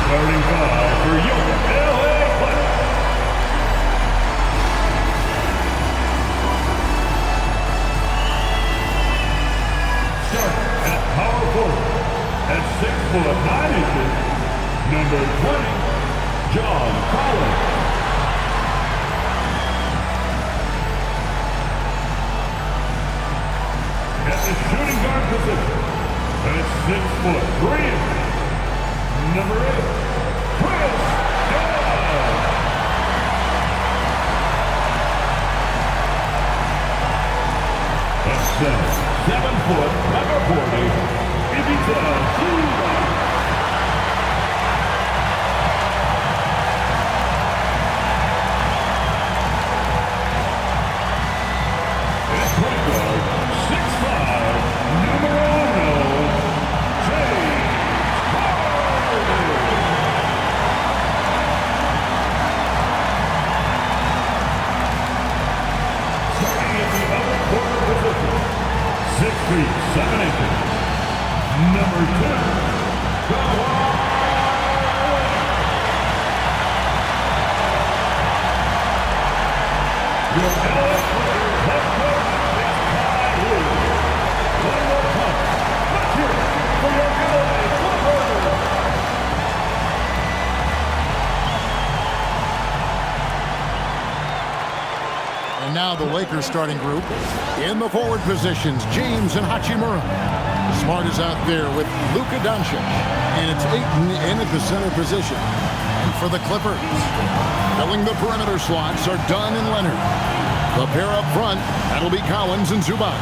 Starting five for your LA Clippers. Starting at power forward at 6'9", number 20, John Collins. At the shooting guard position at 6'3", number 8, Chris Dunn. At center, 7 number 40, Ivica Zubac. At point guard, 6'5", number 1, James Harden. Starting at the other corner position, 6 feet 7 inches, number 2, Kawhi. Your LA Clippers head coach is Ty Lue. One more time, let's hear it for your LA Clippers. And now the Lakers starting group. In the forward positions, James and Hachimura. Smart is out there with Luka Doncic. And it's Ayton in at the center position. And for the Clippers, filling the perimeter slots are Dunn and Leonard. The pair up front, that'll be Collins and Zubac.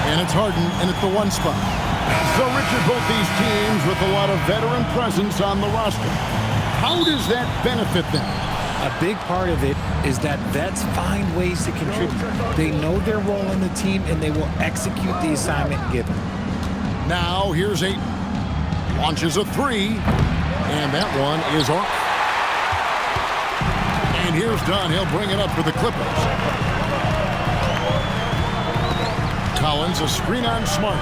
And it's Harden in at the 1 spot. So, Richard, both these teams with a lot of veteran presence on the roster. How does that benefit them? A big part of it is that vets find ways to contribute. They know their role in the team, and they will execute the assignment given. Now, here's Ayton. Launches a 3, and that one is off. And here's Dunn. He'll bring it up for the Clippers. Collins, a screen on Smart.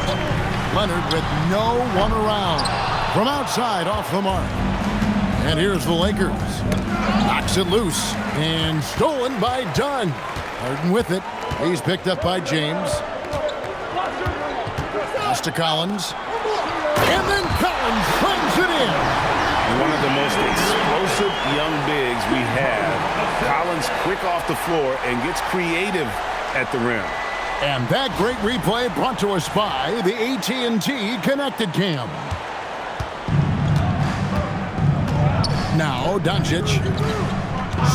Leonard with no one around. From outside, off the mark. And here's the Lakers. Knocks it loose. And stolen by Dunn. Harden with it. He's picked up by James. Pass to Collins. And then Collins punts it in. One of the most explosive young bigs we have. Collins quick off the floor and gets creative at the rim. And that great replay brought to us by the AT&T Connected Cam. Now, Doncic.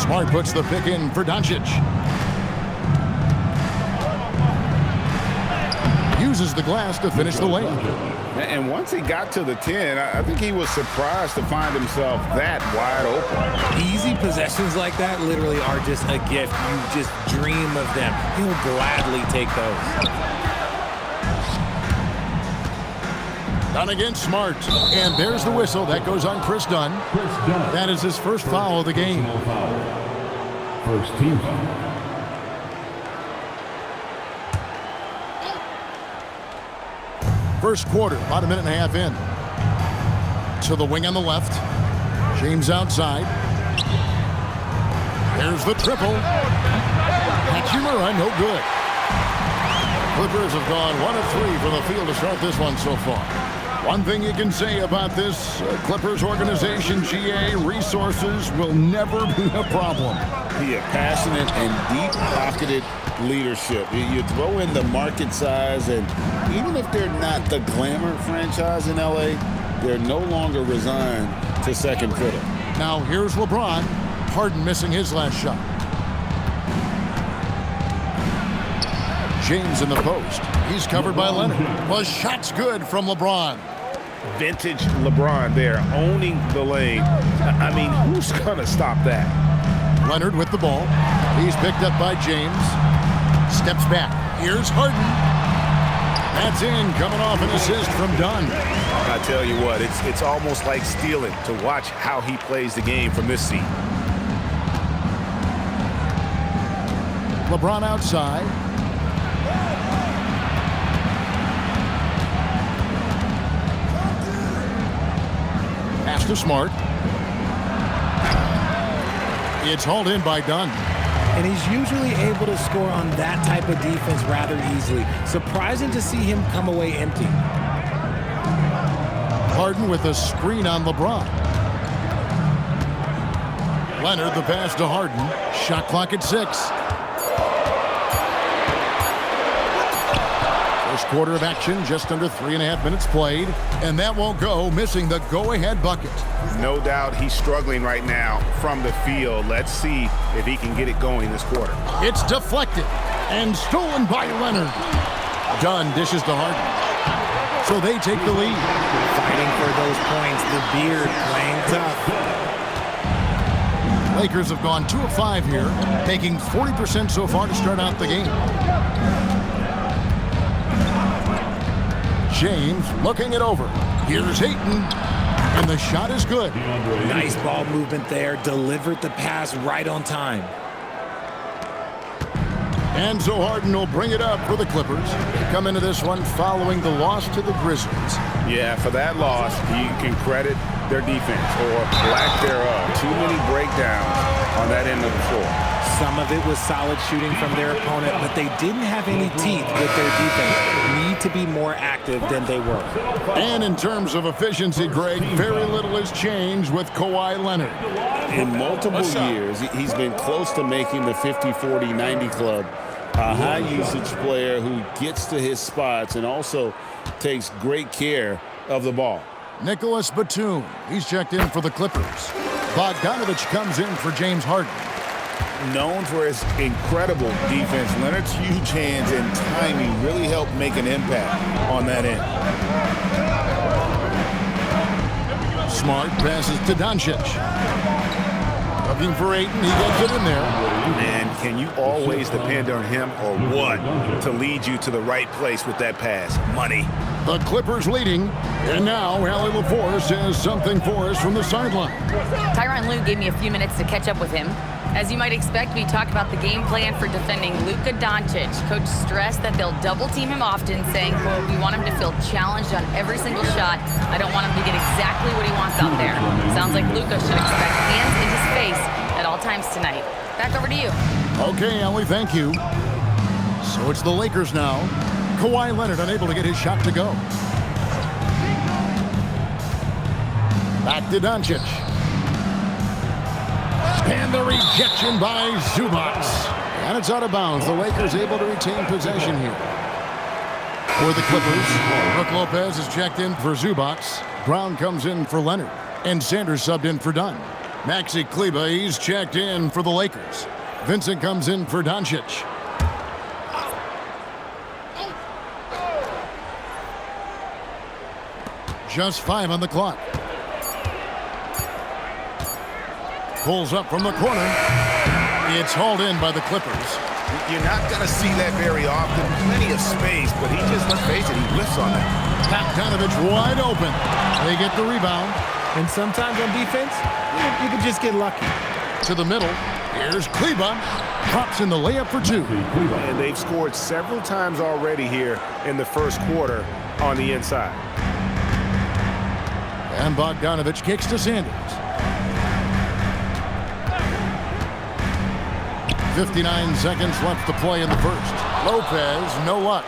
Smart puts the pick in for Doncic. Uses the glass to finish the lane. And once he got to the 10, I think he was surprised to find himself that wide open. Easy possessions like that literally are just a gift. You just dream of them. He'll gladly take those. Dunn against Smart. And there's the whistle. That goes on Chris Dunn. That is his first foul of the game. First team foul. First quarter, about a minute and a half in. To the wing on the left. James outside. There's the triple. Hachimura, no good. Clippers have gone 1 of 3 from the field to start this one so far. One thing you can say about this Clippers organization, GA, resources will never be a problem. Yeah, passionate and deep-pocketed leadership. You throw in the market size, and even if they're not the glamour franchise in LA, they're no longer resigned to second fiddle. Now here's LeBron. Harden missing his last shot. James in the post. He's covered by Leonard. Well, shot's good from LeBron. Vintage LeBron there, owning the lane. I mean, who's going to stop that? Leonard with the ball. He's picked up by James. Steps back. Here's Harden. That's in, coming off an assist from Dunn. I tell you what, it's almost like stealing to watch how he plays the game from this seat. LeBron outside. Pass to Smart. It's hauled in by Dunn. And he's usually able to score on that type of defense rather easily. Surprising to see him come away empty. Harden with a screen on LeBron. Leonard the pass to Harden. Shot clock at 6. First quarter of action, just under 3.5 minutes played. And that won't go, missing the go-ahead bucket. No doubt he's struggling right now from the field. Let's see if he can get it going this quarter. It's deflected and stolen by Leonard. Dunn dishes to Harden. So they take the lead. Fighting for those points, the Beard playing tough. Lakers have gone 2 of 5 here, taking 40% so far to start out the game. James looking it over. Here's Ayton, and the shot is good. Nice ball movement there. Delivered the pass right on time. And so Harden will bring it up for the Clippers. They come into this one following the loss to the Grizzlies. Yeah, for that loss, you can credit their defense or lack thereof. Too many breakdowns on that end of the floor. Some of it was solid shooting from their opponent, but they didn't have any teeth with their defense. Need to be more active than they were. And in terms of efficiency, Greg, very little has changed with Kawhi Leonard. In multiple years, he's been close to making the 50-40-90 club. A high-usage player who gets to his spots and also takes great care of the ball. Nicholas Batum, he's checked in for the Clippers. Bogdanovich comes in for James Harden. Known for his incredible defense, Leonard's huge hands and timing really helped make an impact on that end. Smart passes to Doncic. Looking for Ayton, he gets it in there. Man, can you always depend on him or what to lead you to the right place with that pass? Money. The Clippers leading, and now Allie LaForce says something for us from the sideline. Tyronn Lue gave me a few minutes to catch up with him. As you might expect, we talked about the game plan for defending Luka Doncic. Coach stressed that they'll double-team him often, saying, quote, we want him to feel challenged on every single shot. I don't want him to get exactly what he wants out there. Sounds like Luka should expect hands in his face at all times tonight. Back over to you. Okay, Allie, thank you. So it's the Lakers now. Kawhi Leonard unable to get his shot to go. Back to Doncic. And the rejection by Zubac. And it's out of bounds. The Lakers able to retain possession here. For the Clippers, Brook Lopez is checked in for Zubac. Brown comes in for Leonard. And Sanders subbed in for Dunn. Maxi Kleber, he's checked in for the Lakers. Vincent comes in for Doncic. Just 5 on the clock. Pulls up from the corner. It's hauled in by the Clippers. You're not going to see that very often. Plenty of space, but he just, let's face it, he lifts on it. Bogdanovich wide open. They get the rebound. And sometimes on defense, you can just get lucky. To the middle. Here's Kleber. Drops in the layup for 2. And they've scored several times already here in the first quarter on the inside. And Bogdanovich kicks to Sanders. 59 seconds left to play in the first. Lopez, no luck.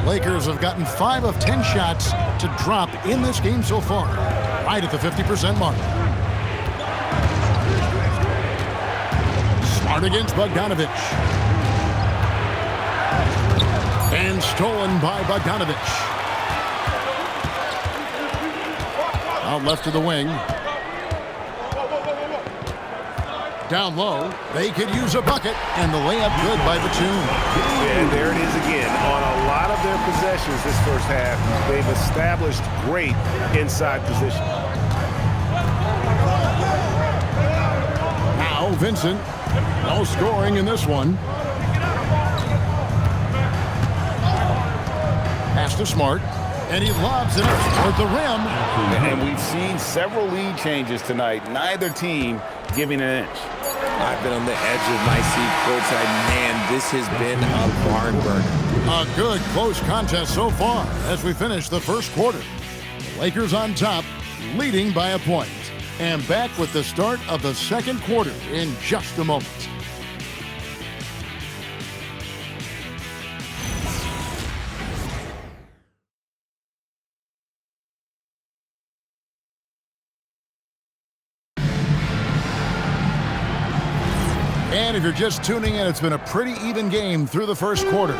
Lakers have gotten 5 of 10 shots to drop in this game so far. Right at the 50% mark. Smart against Bogdanovich. And stolen by Bogdanovich. Out left to the wing. Down low. They could use a bucket. And the layup good by Batum. And there it is again. On a lot of their possessions this first half, they've established great inside position. Now Vincent. No scoring in this one. Pass to Smart. And he lobs it up toward the rim. And we've seen several lead changes tonight. Neither team giving an inch. I've been on the edge of my seat courtside. Man, this has been a barn burner. A good close contest so far as we finish the first quarter. Lakers on top, leading by a point. And back with the start of the second quarter in just a moment. And if you're just tuning in, it's been a pretty even game through the first quarter.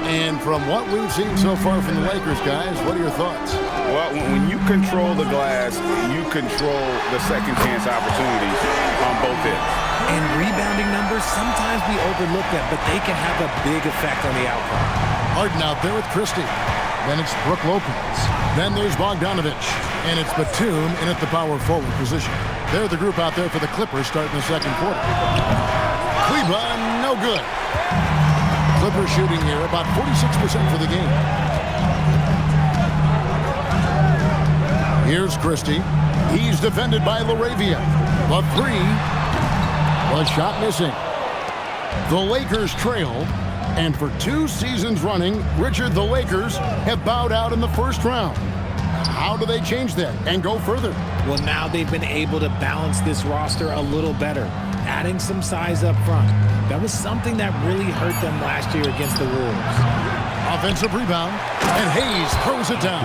And from what we've seen so far from the Lakers, guys, what are your thoughts? Well, when you control the glass, you control the second chance opportunities on both ends. And rebounding numbers, sometimes we overlook that, but they can have a big effect on the outcome. Harden out there with Christie. Then it's Brook Lopez. Then there's Bogdanovich. And it's Batum in at the power forward position. They're the group out there for the Clippers starting the second quarter. Kleber, no good. Clippers shooting here about 46% for the game. Here's Christie. He's defended by LaRavia. The three was shot missing. The Lakers trail. And for 2 seasons running, Richard, the Lakers have bowed out in the first round. How do they change that and go further? Well, now they've been able to balance this roster a little better, adding some size up front. That was something that really hurt them last year against the Wolves. Offensive rebound, and Hayes throws it down.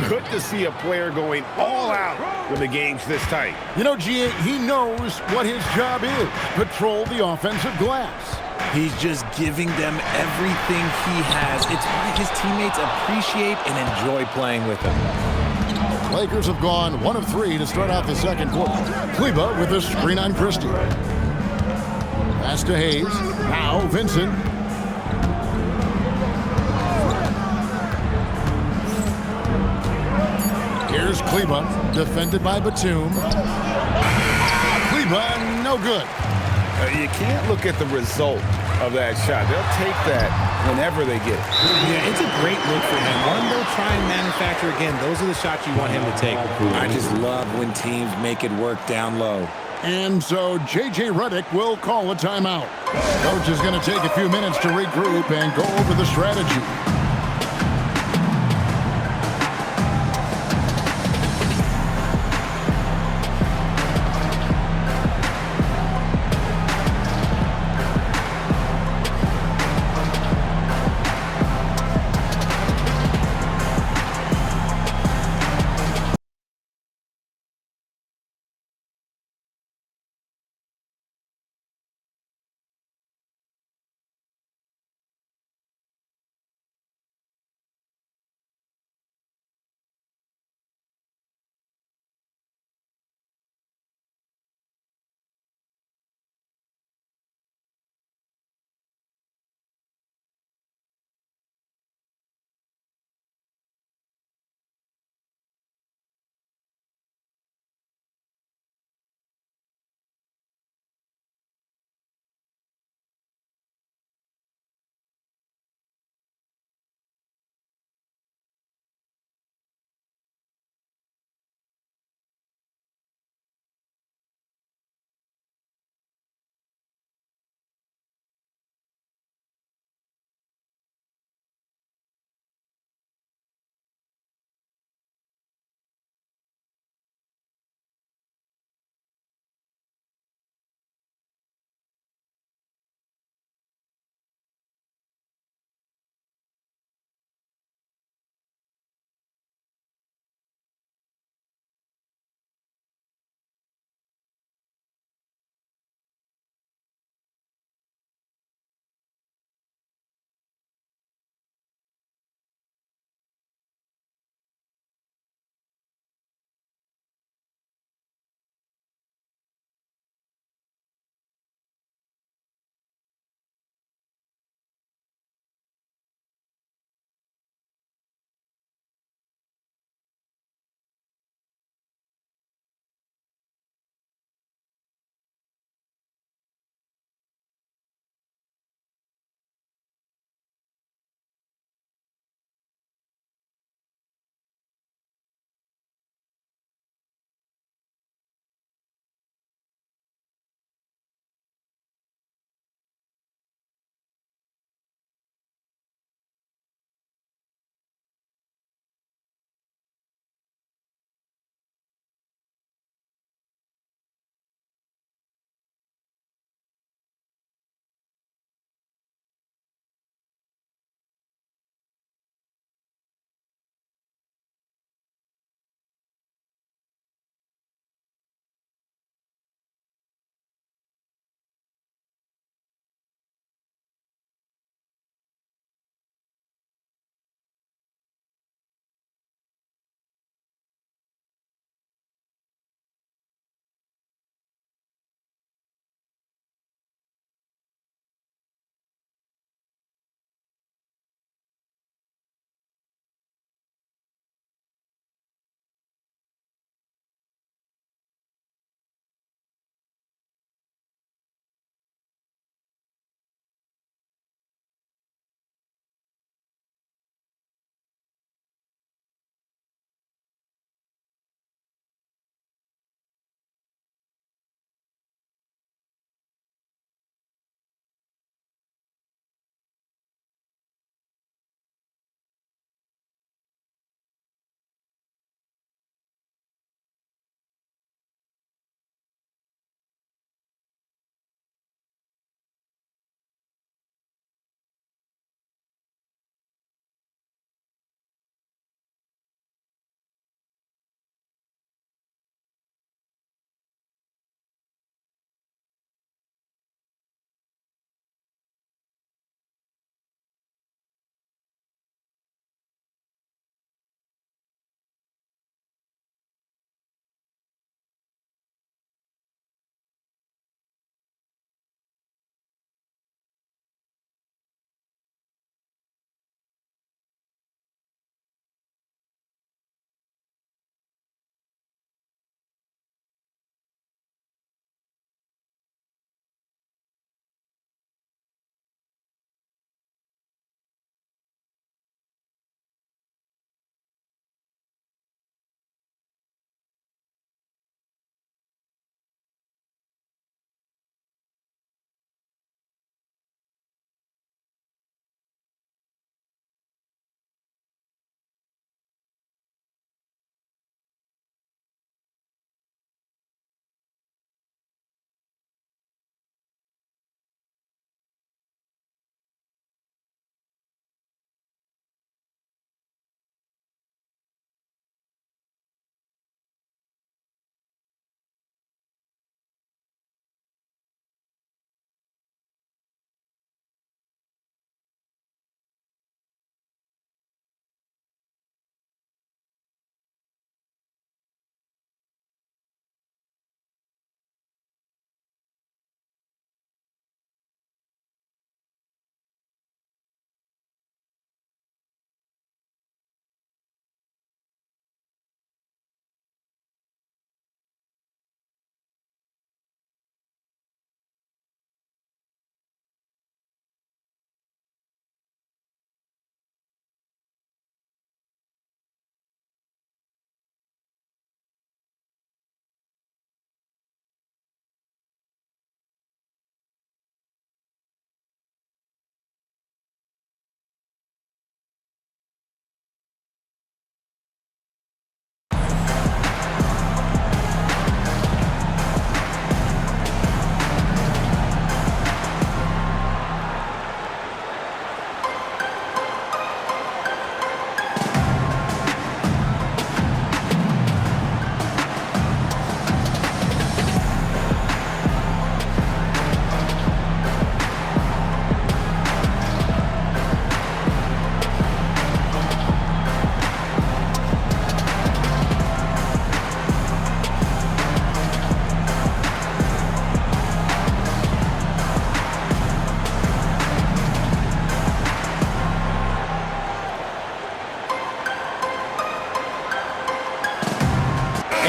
Good to see a player going all out when the game's this tight. You know, G.A., he knows what his job is, patrol the offensive glass. He's just giving them everything he has. It's why his teammates appreciate and enjoy playing with him. Lakers have gone 1 of 3 to start out the second quarter. Kleber with a screen on Christie. Pass to Hayes. Now Vincent. Here's Kleber, defended by Batum. Kleber, no good. You can't look at the result of that shot. They'll take that whenever they get it. Yeah, it's a great look for him. One they'll try and manufacture again. Those are the shots you want him to take. I just love when teams make it work down low. And so J.J. Redick will call a timeout. Coach is going to take a few minutes to regroup and go over the strategy.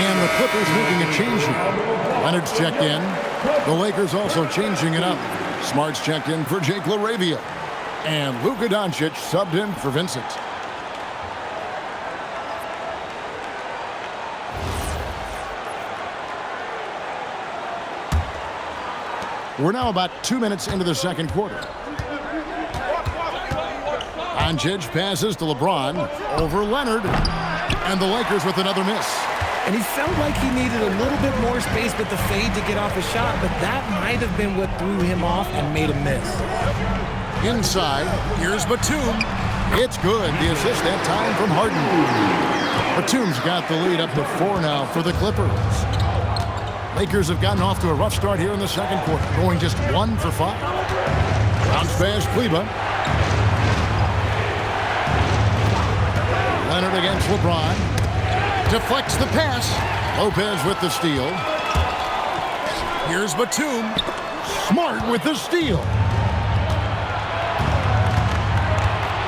And the Clippers making a change here. Leonard's checked in. The Lakers also changing it up. Smart's checked in for Jake LaRavia. And Luka Doncic subbed in for Vincent. We're now about 2 minutes into the second quarter. Doncic passes to LeBron over Leonard. And the Lakers with another miss. And he felt like he needed a little bit more space with the fade to get off a shot, but that might have been what threw him off and made him miss. Inside, here's Batum. It's good. The assist that time from Harden. Batum's got the lead up to 4 now for the Clippers. Lakers have gotten off to a rough start here in the second quarter, going just 1 for 5. Bounce pass, Kleber. Leonard against LeBron. Deflects the pass. Lopez with the steal. Here's Batum. Smart with the steal.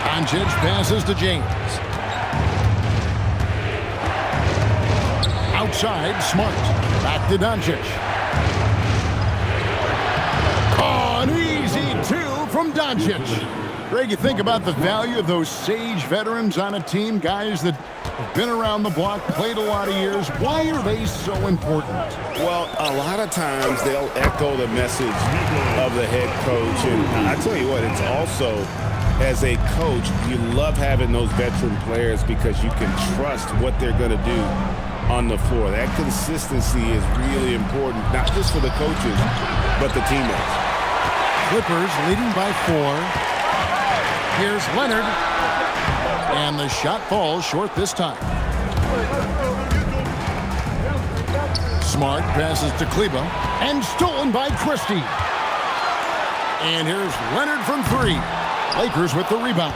Doncic passes to James. Outside, Smart. Back to Doncic. Oh, an easy 2 from Doncic. Greg, you think about the value of those sage veterans on a team, guys that have been around the block, played a lot of years. Why are they so important? Well, a lot of times they'll echo the message of the head coach. And I tell you what, it's also, as a coach, you love having those veteran players because you can trust what they're going to do on the floor. That consistency is really important, not just for the coaches, but the teammates. Clippers leading by 4. Here's Leonard. And the shot falls short this time. Smart passes to Kleber. And stolen by Christie. And here's Leonard from 3. Lakers with the rebound.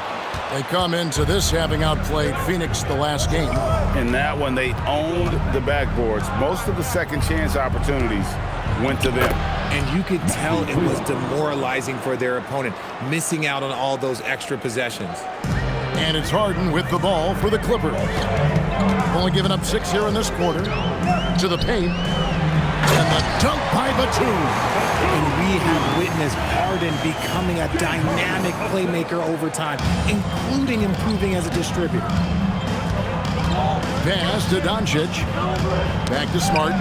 They come into this having outplayed Phoenix the last game. In that one, they owned the backboards. Most of the second chance opportunities went to them. And you could tell it was demoralizing for their opponent, missing out on all those extra possessions. And it's Harden with the ball for the Clippers. Only giving up 6 here in this quarter. To the paint. And the dunk by Batum. And we have witnessed Harden becoming a dynamic playmaker over time, including improving as a distributor. Pass to Doncic. Back to Smart.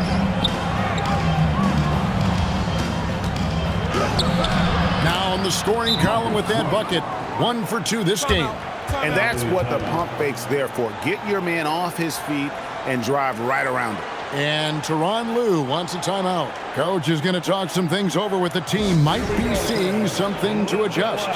Now on the scoring column with that bucket. 1 for 2 this game. And that's what the pump fake's there for. Get your man off his feet and drive right around him. And Tyronn Lue wants a timeout. Coach is going to talk some things over with the team. Might be seeing something to adjust.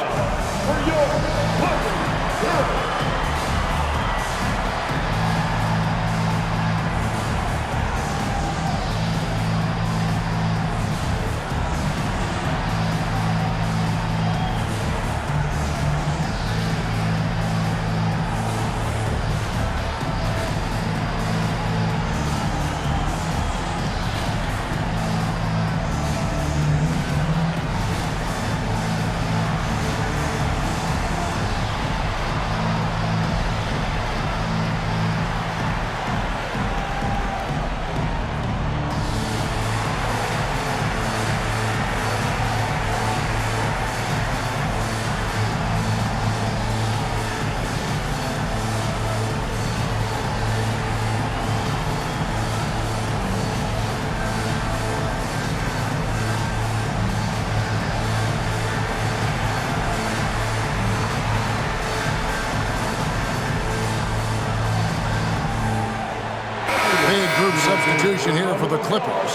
Substitution here for the Clippers.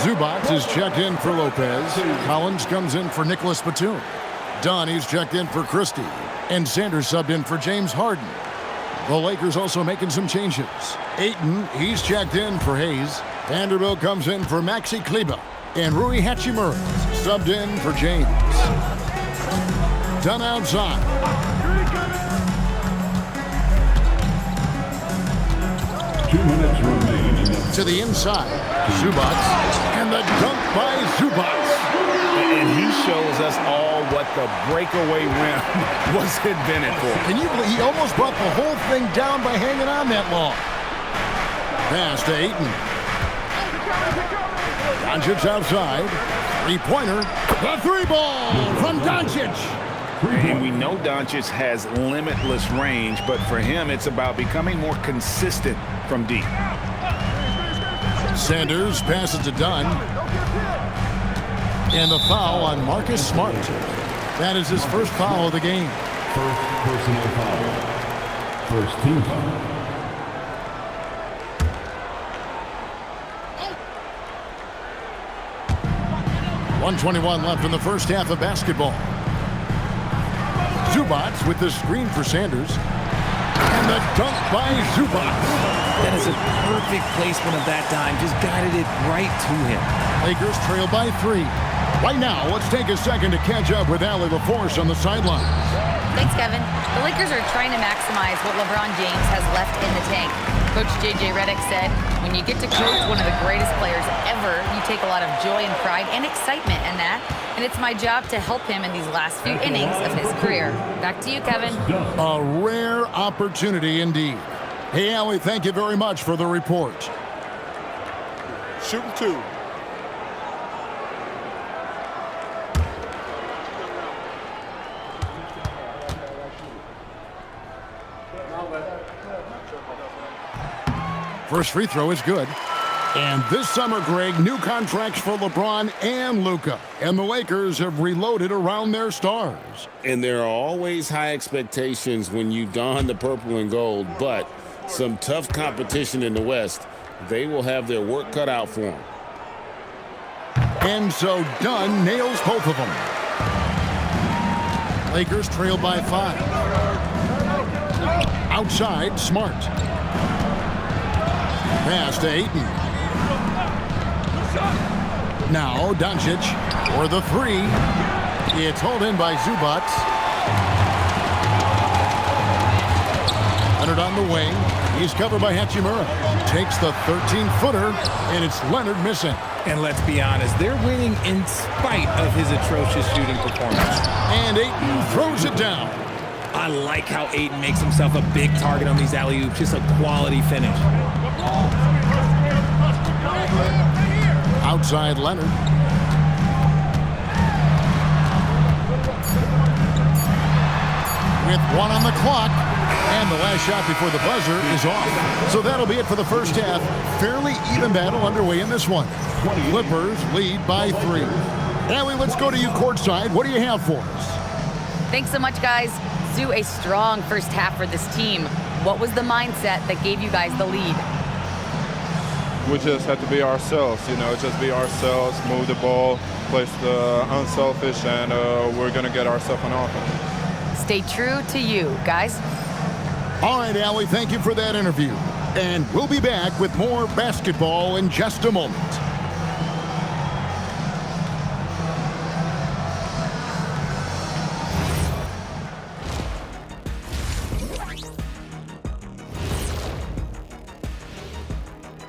Zubac is checked in for Lopez. Collins comes in for Nicholas Batum. Donnie's checked in for Christie. And Sanders subbed in for James Harden. The Lakers also making some changes. Ayton, he's checked in for Hayes. Vanderbilt comes in for Maxi Kleber. And Rui Hachimura subbed in for James. Done outside. To the inside, Zubac, and the dunk by Zubac. And he shows us all what the breakaway rim was invented for. Can you believe he almost brought the whole thing down by hanging on that long? Pass to Ayton. Doncic outside. Three-pointer. The three ball from Doncic. And we know Doncic has limitless range, but for him, it's about becoming more consistent from deep. Sanders passes to Dunn. And the foul on Marcus Smart. That is his first foul of the game. First personal foul. First team foul. .121 left in the first half of basketball. Zubac with the screen for Sanders. And the dunk by Zubac. That is a perfect placement of that dime. Just guided it right to him. Lakers trail by 3. Right now, let's take a second to catch up with Allie LaForce on the sideline. Thanks, Kevin. The Lakers are trying to maximize what LeBron James has left in the tank. Coach J.J. Redick said, when you get to coach one of the greatest players ever, you take a lot of joy and pride and excitement in that. And it's my job to help him in these last few innings of his career. Back to you, Kevin. A rare opportunity indeed. Hey, Allie, thank you very much for the report. Shooting 2. First free throw is good. And this summer, Greg, new contracts for LeBron and Luka. And the Lakers have reloaded around their stars. And there are always high expectations when you don the purple and gold, but some tough competition in the West. They will have their work cut out for them. And so Dunn nails both of them. Lakers trail by 5. Outside, Smart. Pass to Ayton. Now Doncic for the 3. It's hauled in by Zubac. Leonard on the wing. He's covered by Hachimura. Takes the 13-footer, and it's Leonard missing. And let's be honest, they're winning in spite of his atrocious shooting performance. And Ayton throws it down. I like how Ayton makes himself a big target on these alley-oops. Just a quality finish. Outside Leonard. With 1 on the clock. And the last shot before the buzzer is off. So that'll be it for the first half. Fairly even battle underway in this one. Clippers lead by 3. Allie, let's go to you courtside. What do you have for us? Thanks so much, guys. Zoo, a strong first half for this team. What was the mindset that gave you guys the lead? We just have to be ourselves, just be ourselves, move the ball, play unselfish, and we're going to get ourselves an offense. Stay true to you, guys. All right, Allie, thank you for that interview. And we'll be back with more basketball in just a moment.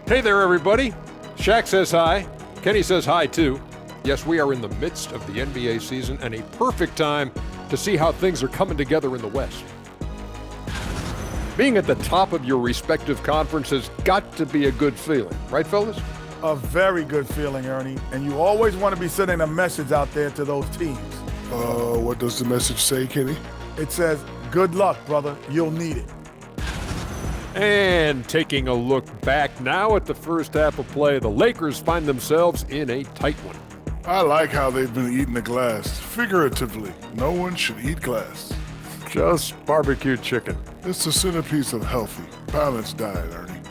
Hey there, everybody. Shaq says hi. Kenny says hi, too. Yes, we are in the midst of the NBA season and a perfect time to see how things are coming together in the West. Being at the top of your respective conference has got to be a good feeling. Right, fellas? A very good feeling, Ernie. And you always want to be sending a message out there to those teams. What does the message say, Kenny? It says, good luck, brother. You'll need it. And taking a look back now at the first half of play, the Lakers find themselves in a tight one. I like how they've been eating the glass. Figuratively, no one should eat glass. Just barbecue chicken. It's the centerpiece of healthy, balanced diet, Ernie.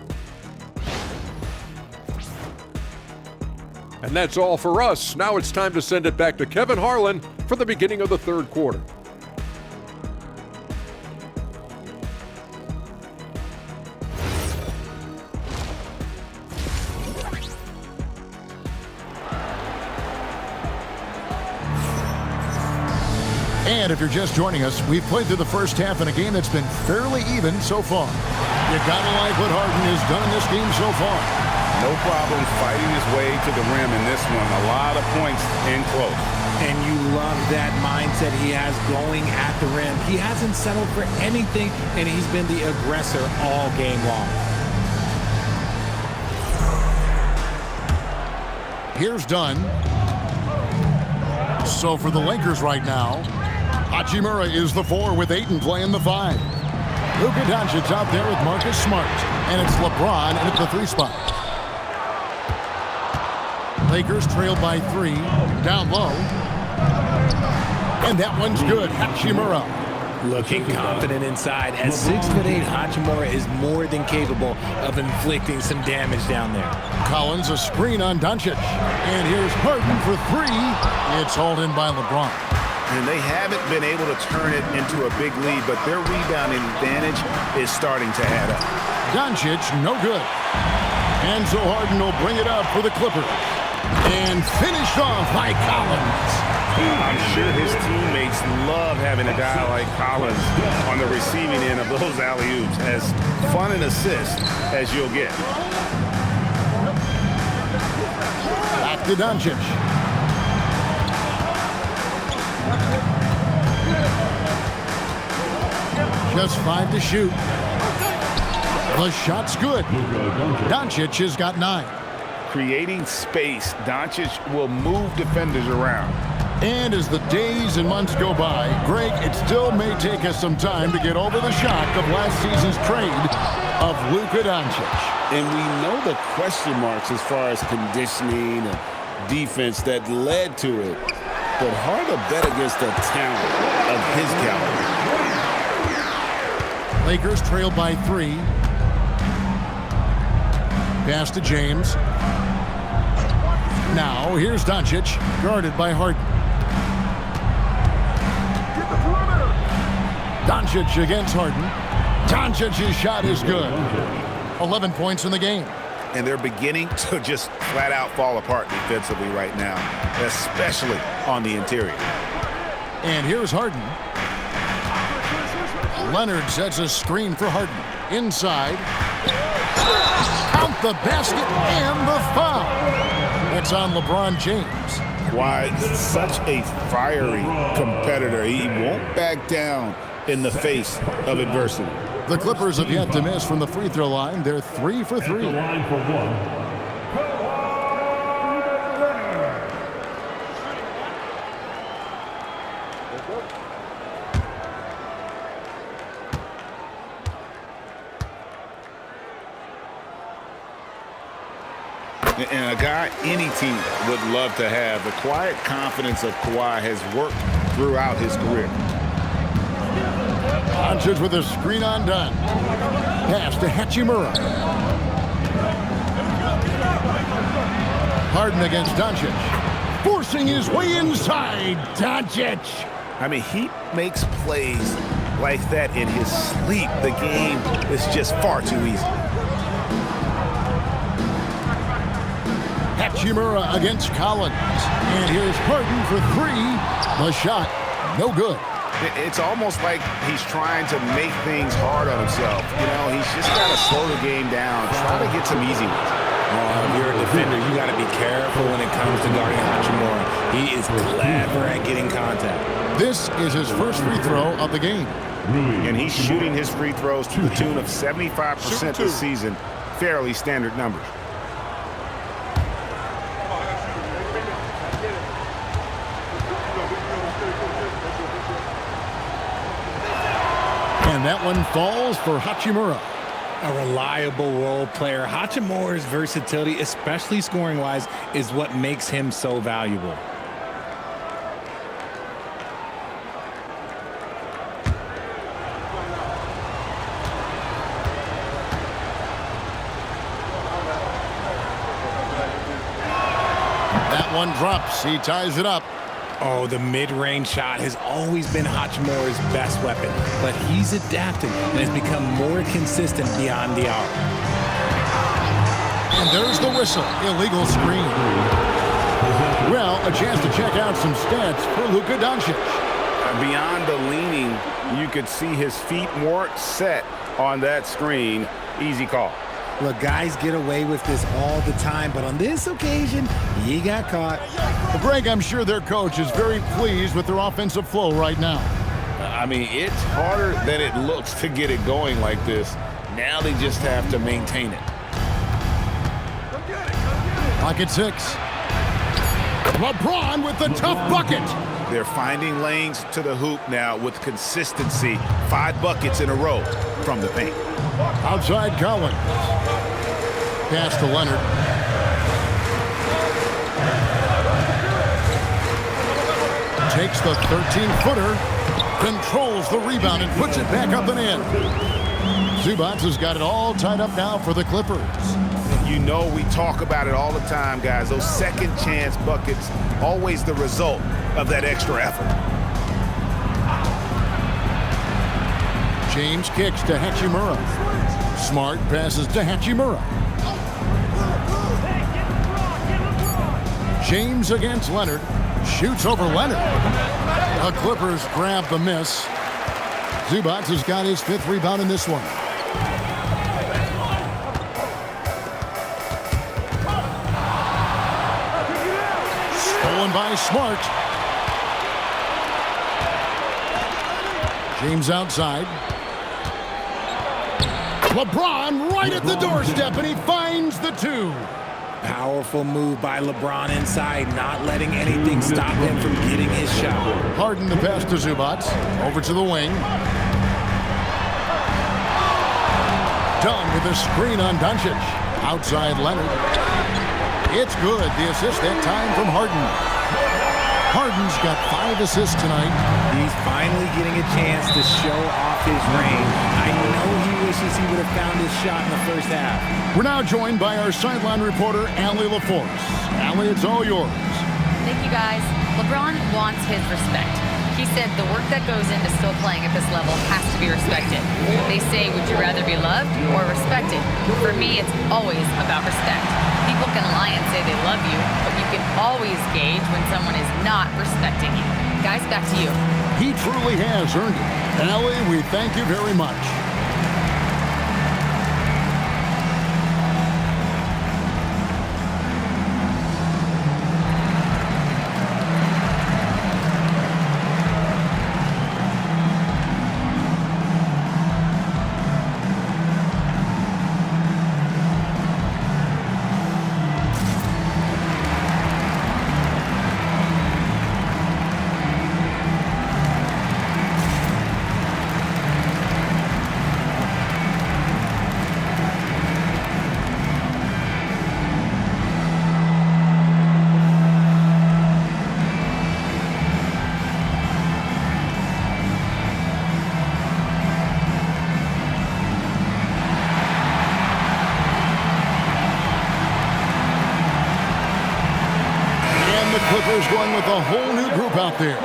And that's all for us. Now it's time to send it back to Kevin Harlan for the beginning of the third quarter. And if you're just joining us, we've played through the first half in a game that's been fairly even so far. You gotta like what Harden has done in this game so far. No problem fighting his way to the rim in this one. A lot of points in close. And you love that mindset he has going at the rim. He hasn't settled for anything, and he's been the aggressor all game long. here's Dunn. So for the Lakers right now, Hachimura is the 4 with Ayton playing the 5. Luka Doncic out there with Marcus Smart. And it's LeBron at the 3 spot. Lakers trailed by 3. Down low. And that one's good. Hachimura. Looking confident inside. At 6'8", Hachimura is more than capable of inflicting some damage down there. Collins, a screen on Doncic. And here's Harden for 3. It's hauled in by LeBron. And they haven't been able to turn it into a big lead, but their rebounding advantage is starting to add up. Doncic, no good. And so Harden will bring it up for the Clippers. And finished off by Collins. I'm sure his teammates love having a guy like Collins on the receiving end of those alley-oops. As fun an assist as you'll get. Back to Doncic. Just 5 to shoot. The shot's good. Doncic has got 9. Creating space, Doncic will move defenders around. And as the days and months go by, Greg, it still may take us some time to get over the shock of last season's trade of Luka Doncic. And we know the question marks as far as conditioning and defense that led to it. But hard to bet against the talent of his caliber. Lakers trail by 3. Pass to James. Now, here's Doncic, guarded by Harden. Doncic against Harden. Doncic's shot is good. 11 points in the game. And they're beginning to just flat out fall apart defensively right now, especially on the interior. And here's Harden. Leonard sets a screen for Harden. Inside. Count the basket and the foul. It's on LeBron James. Why, such a fiery competitor. He won't back down in the face of adversity. The Clippers have yet to miss from the free throw line. They're 3 for 3. At the line for 1. And a guy any team would love to have. The quiet confidence of Kawhi has worked throughout his career. Doncic with a screen on Dunn. Pass to Hachimura. Harden against Doncic. Forcing his way inside. Doncic. I mean, he makes plays like that in his sleep. The game is just far too easy. Hachimura against Collins. And here's Harden for 3. The shot, no good. It's almost like he's trying to make things hard on himself. You know, he's just got to slow the game down, try to get some easy ones. If you're a defender, you got to be careful when it comes to guarding Hachimura. He is clever at getting contact. This is his first free throw of the game. And he's shooting his free throws to the tune of 75% this season. Fairly standard numbers. And that one falls for Hachimura. A reliable role player. Hachimura's versatility, especially scoring-wise, is what makes him so valuable. That one drops. He ties it up. Oh, the mid-range shot has always been Hachimura's best weapon, but he's adapted and has become more consistent beyond the arc. And there's the whistle. Illegal screen. Well, a chance to check out some stats for Luka Doncic. Beyond the leaning, you could see his feet weren't set on that screen. Easy call. Look, guys get away with this all the time, but on this occasion, he got caught. Well, Greg, I'm sure their coach is very pleased with their offensive flow right now. I mean, it's harder than it looks to get it going like this. Now they just have to maintain it. Clock at 6. LeBron with the tough bucket. They're finding lanes to the hoop now with consistency. 5 buckets in a row from the paint. Outside Collins. Pass to Leonard. Takes the 13-footer. Controls the rebound and puts it back up and in. Zubac has got it all tied up now for the Clippers. You know we talk about it all the time, guys. Those second chance buckets, always the result of that extra effort. James kicks to Hachimura. Smart passes to Hachimura. James against Leonard. Shoots over Leonard. The Clippers grab the miss. Zubac has got his 5th rebound in this one. Stolen by Smart. James outside. LeBron right at the doorstep, and he finds the 2. Powerful move by LeBron inside, not letting anything stop him from getting his shot. Harden the pass to Zubac. Over to the wing. Done with a screen on Doncic. Outside Leonard. It's good. The assist that time from Harden. Harden's got 5 assists tonight. He's finally getting a chance to show off his range. I know he wishes he would have found his shot in the first half. We're now joined by our sideline reporter, Allie LaForce. Allie, it's all yours. Thank you, guys. LeBron wants his respect. He said the work that goes into still playing at this level has to be respected. They say, would you rather be loved or respected? For me, it's always about respect. People can lie and say they love you, but you can always gauge when someone is not respecting you. Guys, back to you. He truly has earned it. Allie, we thank you very much. Clippers going with a whole new group out there.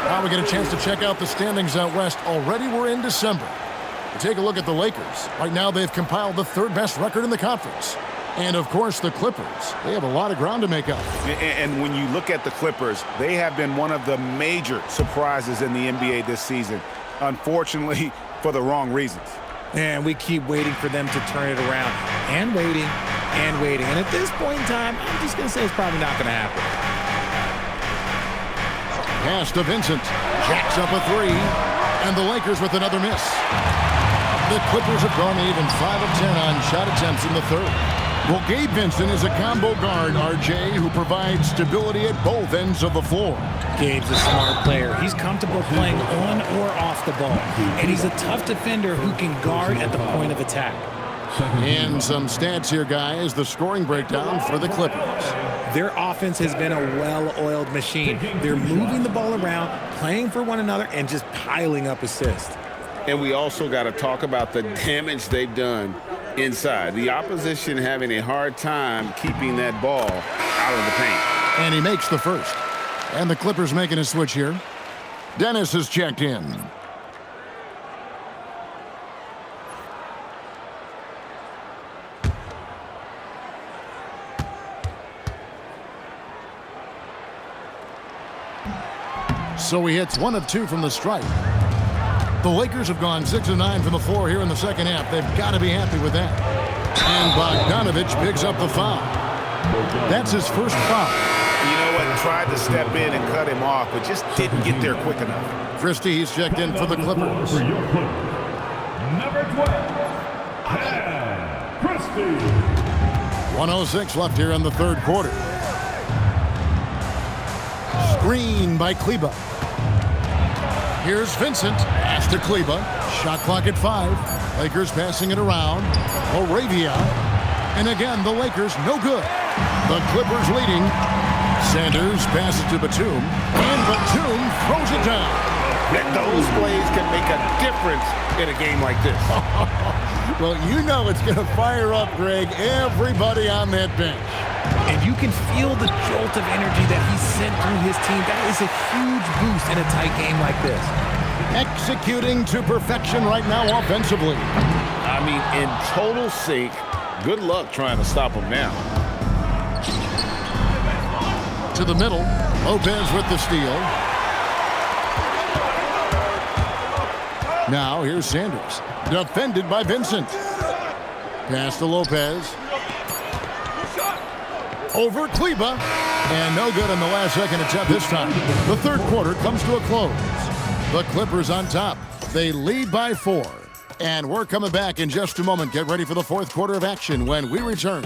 Now we get a chance to check out the standings out west. Already we're in December. Take a look at the Lakers. Right now they've compiled the 3rd best record in the conference. And of course the Clippers. They have a lot of ground to make up. And when you look at the Clippers, they have been one of the major surprises in the NBA this season. Unfortunately, for the wrong reasons. And we keep waiting for them to turn it around. And waiting. And waiting. And at this point in time, I'm just going to say it's probably not going to happen. Pass to Vincent. Jacks up a 3. And the Lakers with another miss. The Clippers have gone even 5 of 10 on shot attempts in the 3rd. Well, Gabe Vincent is a combo guard, RJ, who provides stability at both ends of the floor. Gabe's a smart player. He's comfortable playing on or off the ball. And he's a tough defender who can guard at the point of attack. And some stats here, guys. The scoring breakdown for the Clippers. Their offense has been a well-oiled machine. They're moving the ball around, playing for one another, and just piling up assists. And we also got to talk about the damage they've done inside. The opposition having a hard time keeping that ball out of the paint. And he makes the first. And the Clippers making a switch here. Dennis has checked in. So he hits 1 of 2 from the stripe. The Lakers have gone 6 of 9 from the floor here in the second half. They've got to be happy with that. And Bogdanovich picks up the foul. That's his first foul. You know what? Tried to step in and cut him off, but just didn't get there quick enough. Christie, he's checked in for the Clippers. For your Clippers, number 12, Christie. 1:06 left here in the 3rd quarter. Green by Kleba. Here's Vincent. Pass to Kleba. Shot clock at 5. Lakers passing it around. Moravia. And again, the Lakers no good. The Clippers leading. Sanders passes to Batum. And Batum throws it down. And those plays can make a difference in a game like this. Well, you know it's going to fire up, Greg, everybody on that bench. And you can feel the jolt of energy that he sent through his team. That is a huge boost in a tight game like this. Executing to perfection right now offensively. I mean, in total sync. Good luck trying to stop him now. To the middle. Lopez with the steal. Now here's Sanders. Defended by Vincent. Pass to Lopez. Over Kleba. And no good in the last second attempt this time. The third quarter comes to a close. The Clippers on top. They lead by 4. And we're coming back in just a moment. Get ready for the fourth quarter of action when we return.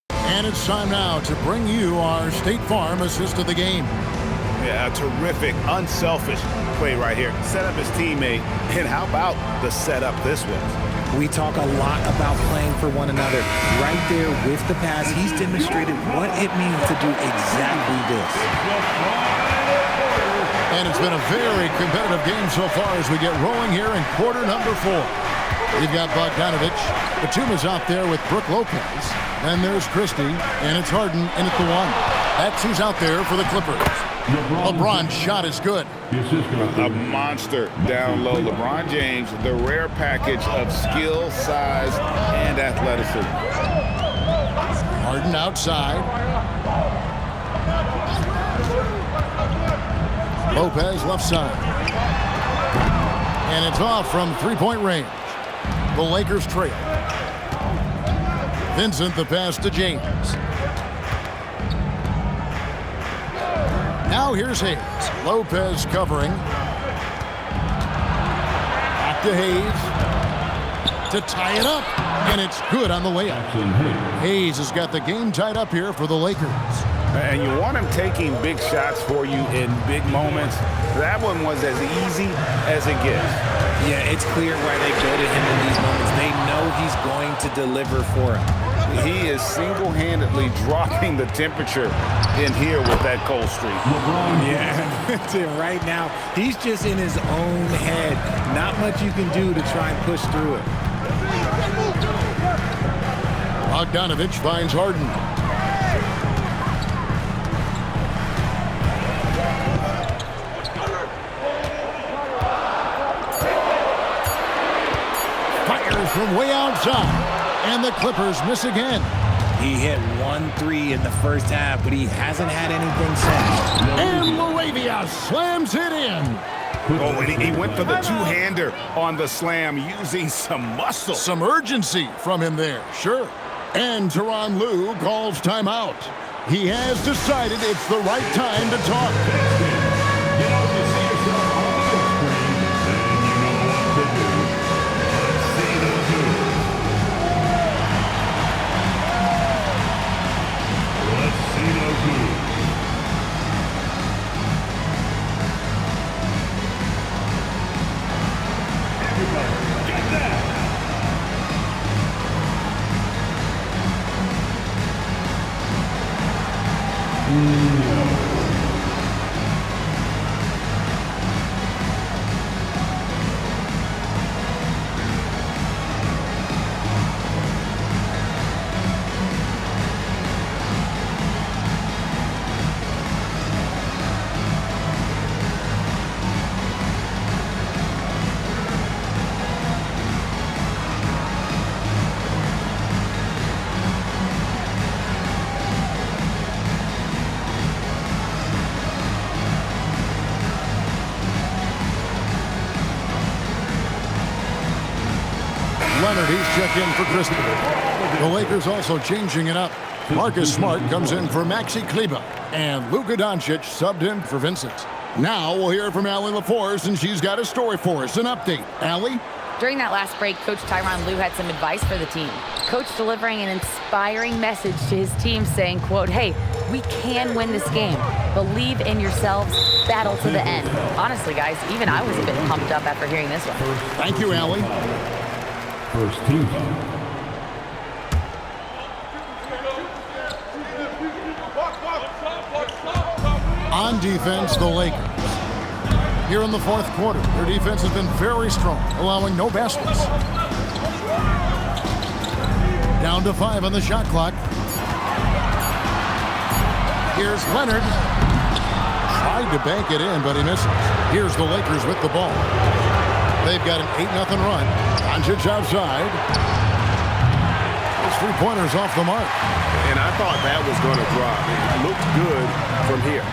And it's time now to bring you our State Farm assist of the game. Yeah, a terrific, unselfish play right here. Set up his teammate, and how about the setup this was? We talk a lot about playing for one another. Right there with the pass, he's demonstrated what it means to do exactly this. And it's been a very competitive game so far as we get rolling here in quarter number 4. You've got Bogdanovich. Batum is out there with Brook Lopez. And there's Christie, and it's Harden in at the 1. That's who's out there for the Clippers. LeBron's shot is good. A monster down low. LeBron James, the rare package of skill, size, and athleticism. Harden outside. Lopez left side. And it's off from three-point range. The Lakers trail. Vincent the pass to James. Now here's Hayes. Lopez covering. Back to Hayes. To tie it up. And it's good on the layup. Hayes has got the game tied up here for the Lakers. And you want him taking big shots for you in big moments. That one was as easy as it gets. Yeah, it's clear why they go to him in these moments. They know he's going to deliver for him. He is single-handedly dropping the temperature in here with that cold streak. Yeah, right now, he's just in his own head. Not much you can do to try and push through it. Bogdanovich finds Harden. Fires from way outside. And the Clippers miss again. He hit 1-3 in the first half, but he hasn't had anything since. And Moravia slams it in. Oh, and he went for the two-hander on the slam using some muscle. Some urgency from him there, sure. And Tyronn Lue calls timeout. He has decided it's the right time to talk. Leonard, he's checked in for Christie. The Lakers also changing it up. Marcus Smart comes in for Maxi Kleber, and Luka Doncic subbed in for Vincent. Now we'll hear from Allie LaForce, and she's got a story for us. An update. Allie? During that last break, Coach Tyronn Lue had some advice for the team. Coach delivering an inspiring message to his team saying, quote, hey, we can win this game. Believe in yourselves. Battle to the end. Honestly, guys, even I was a bit pumped up after hearing this one. Thank you, Allie. First team foul. On defense, the Lakers. Here in the fourth quarter, their defense has been very strong, allowing no baskets. Down to 5 on the shot clock. Here's Leonard. Tried to bank it in, but he misses. Here's the Lakers with the ball. They've got an 8-0 run. Doncic outside. His three-pointer's off the mark. And I thought that was going to drop. It looked good from here.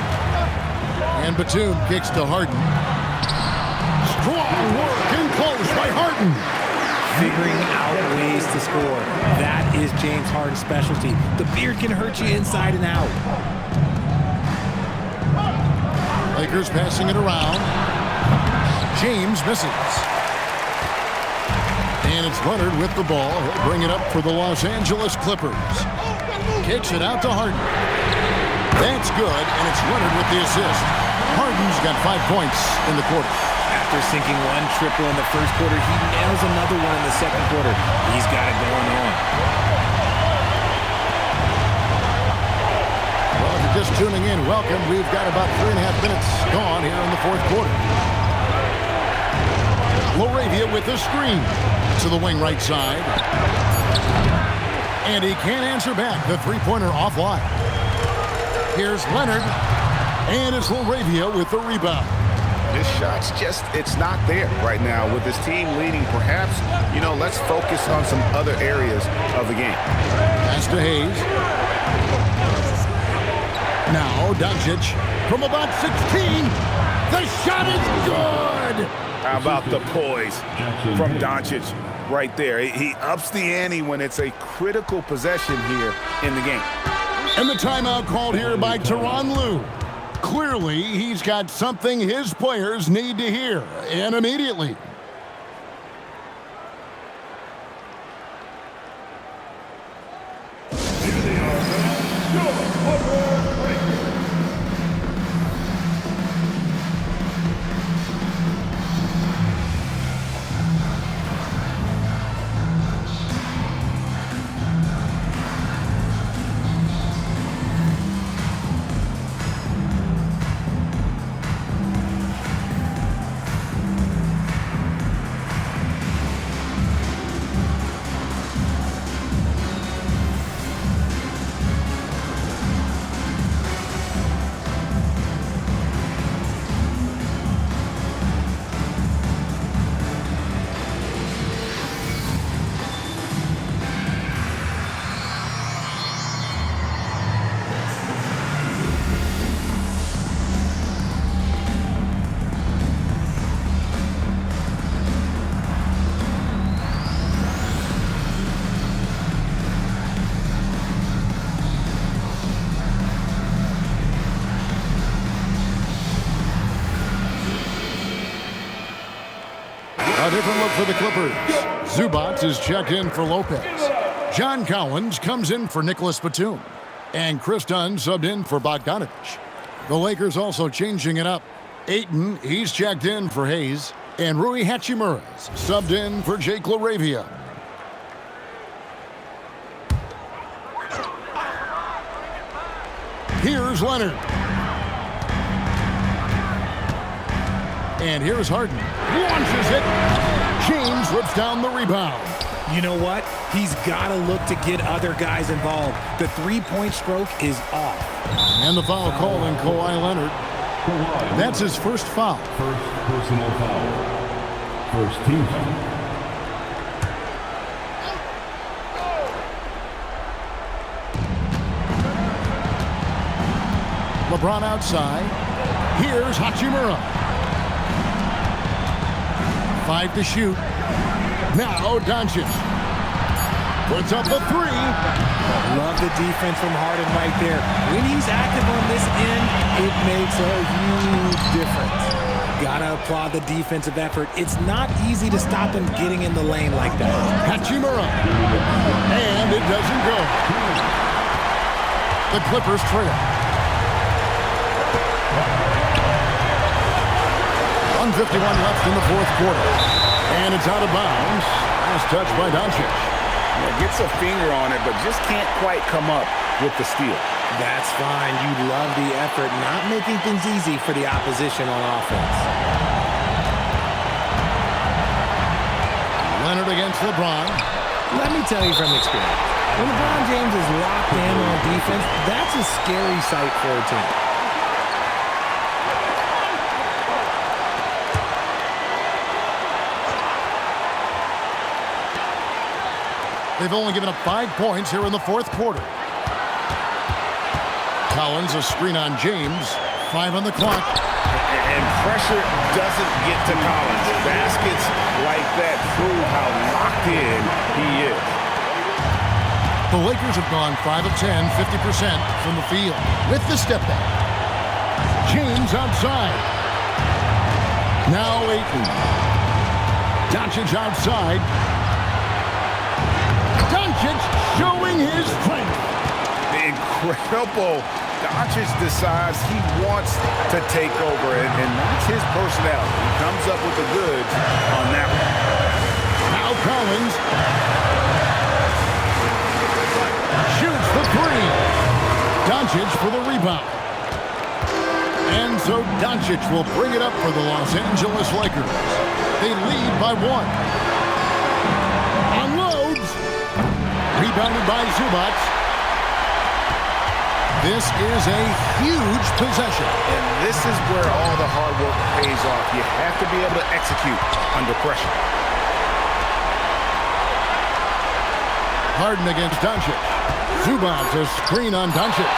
And Batum kicks to Harden. Strong work and close by Harden. Figuring out ways to score. That is James Harden's specialty. The beard can hurt you inside and out. Lakers passing it around. James misses. And it's Leonard with the ball. He'll bring it up for the Los Angeles Clippers. Kicks it out to Harden. That's good, and it's Leonard with the assist. Harden's got 5 points in the quarter. After sinking one triple in the first quarter, he nails another one in the second quarter. He's got it going on. Well, if you're just tuning in, welcome. We've got about 3.5 minutes gone here in the fourth quarter. Laravia with the screen to the wing right side. And he can't answer back. The three-pointer offline. Here's Leonard. And it's Laravia with the rebound. This shot's just, it's not there right now. With his team leading, perhaps, let's focus on some other areas of the game. Pass to Hayes. Now Doncic from about 16. The shot is good. How about the poise from Doncic right there? He ups the ante when it's a critical possession here in the game. And the timeout called here by Tyronn Lue. Clearly, he's got something his players need to hear, and immediately. Here they are, your Portland Lakers. A different look for the Clippers. Zubac is checked in for Lopez. John Collins comes in for Nicholas Batum. And Chris Dunn subbed in for Bogdanovich. The Lakers also changing it up. Ayton, he's checked in for Hayes. And Rui Hachimura subbed in for Jake LaRavia. Here's Leonard. And here's Harden. Launches it. James rips down the rebound. You know what? He's got to look to get other guys involved. The three-point stroke is off. And the foul call on Kawhi Leonard. That's his first foul. First personal foul. First team foul. LeBron outside. Here's Hachimura. 5 to shoot. Now Doncic. Puts up the three. Love the defense from Harden right there. When he's active on this end, it makes a huge difference. Gotta applaud the defensive effort. It's not easy to stop him getting in the lane like that. Hachimura. And it doesn't go. The Clippers trail. 1:51 left in the fourth quarter. And it's out of bounds. Last touch by Doncic. Yeah, gets a finger on it, but just can't quite come up with the steal. That's fine. You love the effort, not making things easy for the opposition on offense. Leonard against LeBron. Let me tell you from experience, when LeBron James is locked in on defense, that's a scary sight for a team. They've only given up 5 points here in the fourth quarter. Collins, a screen on James. 5 on the clock. And pressure doesn't get to Collins. Baskets like that prove how locked in he is. The Lakers have gone 5 of 10, 50% from the field. With the step back. James outside. Now Ayton. Doncic outside. Doncic showing his strength. Incredible. Doncic decides he wants to take over, and that's his personality. He comes up with the goods on that one. Now Collins shoots the three. Doncic for the rebound. And so Doncic will bring it up for the Los Angeles Lakers. They lead by 1. Unloads. Rebounded by Zubac. This is a huge possession. And this is where all the hard work pays off. You have to be able to execute under pressure. Harden against Doncic. Zubac, a screen on Doncic.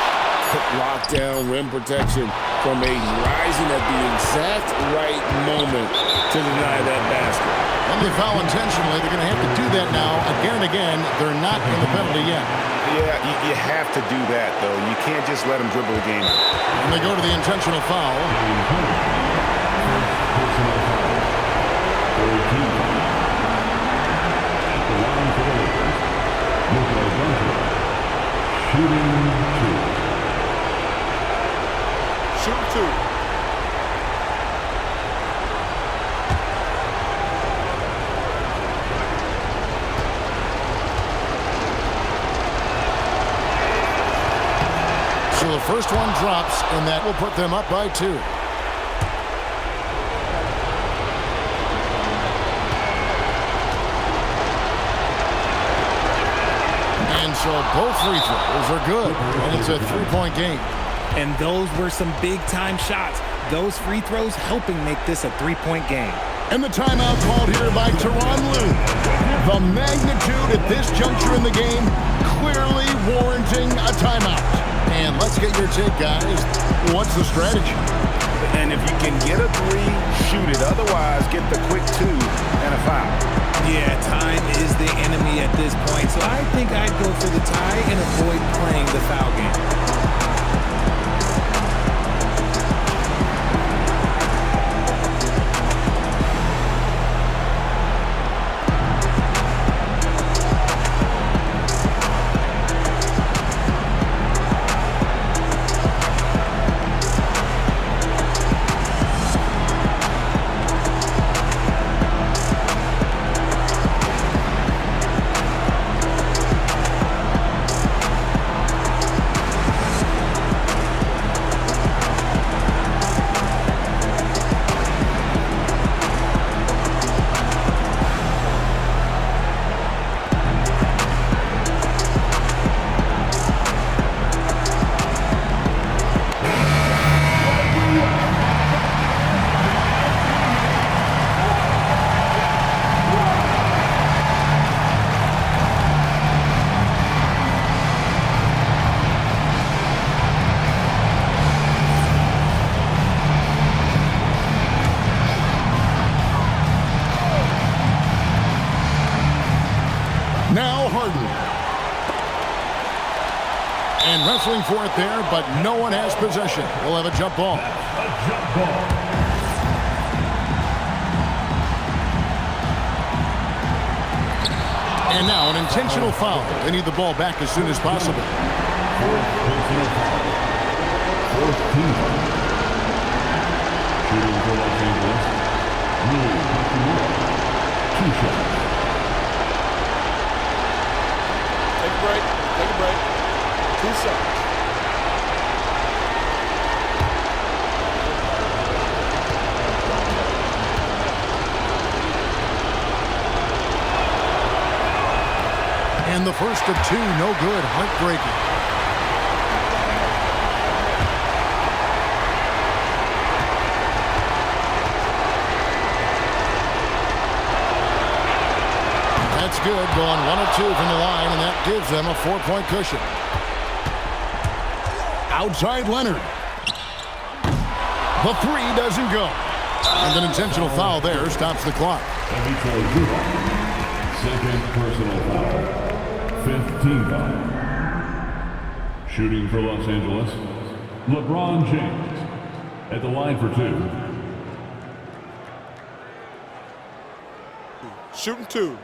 Lockdown, rim protection from a rising at the exact right moment to deny that basket. When they foul intentionally, they're going to have to do that now again and again. They're not in the penalty yet. Yeah, you have to do that, though. You can't just let them dribble the game. And they go to the intentional foul. Shoot 2. So the first one drops, and that will put them up by 2. And so both free throws are good, and it's a 3-point game. And those were some big-time shots. Those free throws helping make this a 3-point game. And the timeout called here by Tyronn Lue. The magnitude at this juncture in the game clearly warranting a timeout. And let's get your take, guys. What's the strategy? And if you can get a 3, shoot it. Otherwise, get the quick 2 and a foul. Yeah, time is the enemy at this point, so I think I'd go for the tie and avoid playing the foul game. And wrestling for it there, but no one has possession. We'll have a jump ball. A jump ball. And now an intentional foul. They need the ball back as soon as possible. Fourth personal foul. Fourth team foul. Shooting for Los Angeles. Rui Hachimura. 2 shots. Take a break. Take a break. 2 shots. And the first of 2, no good. Heartbreaking. That's good. Going 1 of 2 from the line, and that gives them a 4-point cushion. Outside Leonard. The 3 doesn't go. And an intentional foul there stops the clock. Second personal foul. 5th team foul. Shooting for Los Angeles, LeBron James at the line for 2. Shooting 2.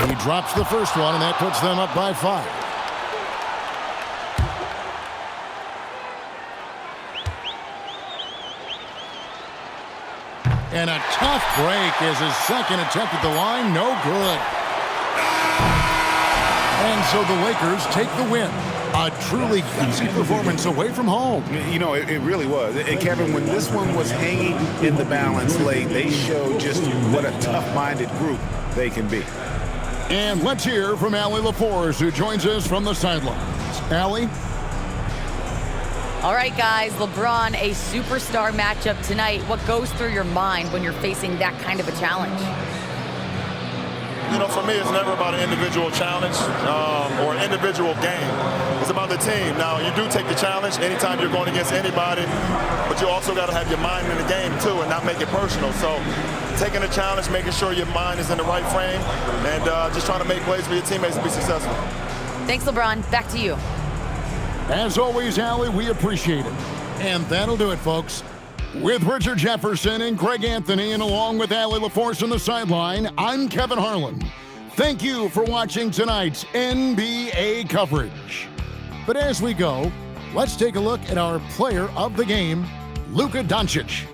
He drops the first one, and that puts them up by 5. And a tough break is his second attempt at the line. No good. And so the Lakers take the win. A truly gutsy performance away from home. You know, it really was. And Kevin, when this one was hanging in the balance late, they showed just what a tough-minded group they can be. And let's hear from Allie LaForce, who joins us from the sidelines. Allie? All right, guys, LeBron, a superstar matchup tonight. What goes through your mind when you're facing that kind of a challenge? You know, for me, it's never about an individual challenge or an individual game. It's about the team. Now, you do take the challenge anytime you're going against anybody, but you also got to have your mind in the game, too, and not make it personal. So taking the challenge, making sure your mind is in the right frame, and just trying to make plays for your teammates to be successful. Thanks, LeBron. Back to you. As always, Allie, we appreciate it. And that'll do it, folks. With Richard Jefferson and Greg Anthony, and along with Allie LaForce on the sideline, I'm Kevin Harlan. Thank you for watching tonight's NBA coverage. But as we go, let's take a look at our player of the game, Luka Doncic.